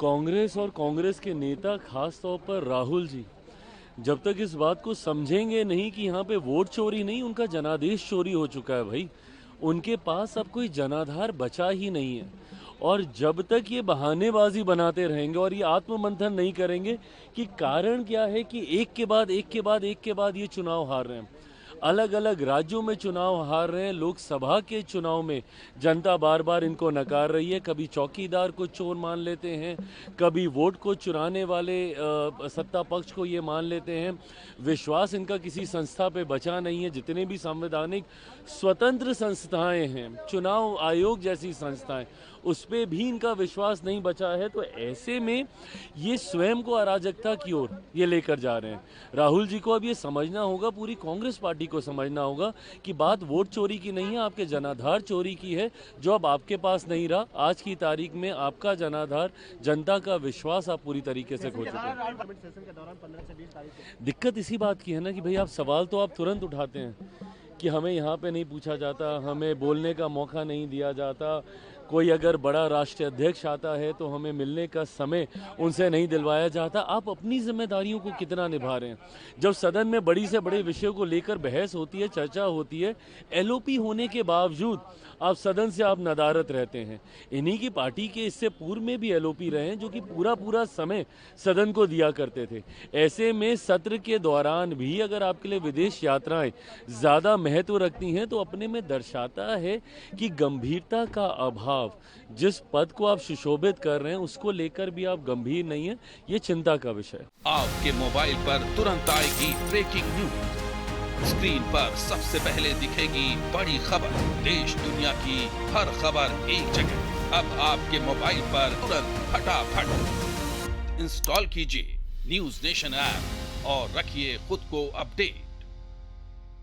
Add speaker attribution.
Speaker 1: कांग्रेस और कांग्रेस के नेता, खास तौर पर राहुल जी, जब तक इस बात को समझेंगे नहीं कि यहाँ पे वोट चोरी नहीं, उनका जनादेश चोरी हो चुका है भाई। उनके पास अब कोई जनाधार बचा ही नहीं है। और जब तक ये बहानेबाजी बनाते रहेंगे और ये आत्ममंथन नहीं करेंगे कि कारण क्या है कि एक के बाद एक के बाद एक के बाद ये चुनाव हार रहे हैं, अलग अलग राज्यों में चुनाव हार रहे हैं, लोकसभा के चुनाव में जनता बार बार इनको नकार रही है। कभी चौकीदार को चोर मान लेते हैं, कभी वोट को चुराने वाले सत्ता पक्ष को ये मान लेते हैं। विश्वास इनका किसी संस्था पे बचा नहीं है। जितने भी संवैधानिक स्वतंत्र संस्थाएं हैं, चुनाव आयोग जैसी संस्थाएं, उस पर भी इनका विश्वास नहीं बचा है। तो ऐसे में ये स्वयं को अराजकता की ओर ये लेकर जा रहे हैं। राहुल जी को अब ये समझना होगा, पूरी कांग्रेस पार्टी को समझना होगा कि बात वोट चोरी की नहीं है, आपके जनाधार चोरी की है, जो अब आपके पास नहीं रहा। आज की तारीख में आपका जनाधार, जनता का विश्वास आप पूरी तरीके से खो चुके हैं। दिक्कत इसी बात की है ना कि भाई आप सवाल तो आप तुरंत उठाते हैं कि हमें यहाँ पे नहीं पूछा जाता, हमें बोलने का मौका नहीं दिया जाता, कोई अगर बड़ा राष्ट्रीय अध्यक्ष आता है तो हमें मिलने का समय उनसे नहीं दिलवाया जाता। आप अपनी जिम्मेदारियों को कितना निभा रहे हैं? जब सदन में बड़ी से बड़े विषयों को लेकर बहस होती है, चर्चा होती है, एलओपी होने के बावजूद आप सदन से आप नदारत रहते हैं। इन्हीं की पार्टी के इससे पूर्व में भी एलओपी रहे हैं, जो कि पूरा पूरा समय सदन को दिया करते थे। ऐसे में सत्र के दौरान भी अगर आपके लिए विदेश यात्राएं ज़्यादा महत्व रखती हैं, तो अपने में दर्शाता है कि गंभीरता का अभाव, जिस पद को आप सुशोभित कर रहे हैं उसको लेकर भी आप गंभीर नहीं है। ये चिंता का विषय।
Speaker 2: आपके मोबाइल पर तुरंत आएगी ब्रेकिंग न्यूज, स्क्रीन पर सबसे पहले दिखेगी बड़ी खबर, देश दुनिया की हर खबर एक जगह। अब आपके मोबाइल पर तुरंत फटाफट इंस्टॉल कीजिए न्यूज नेशन ऐप और रखिए खुद को अपडेट।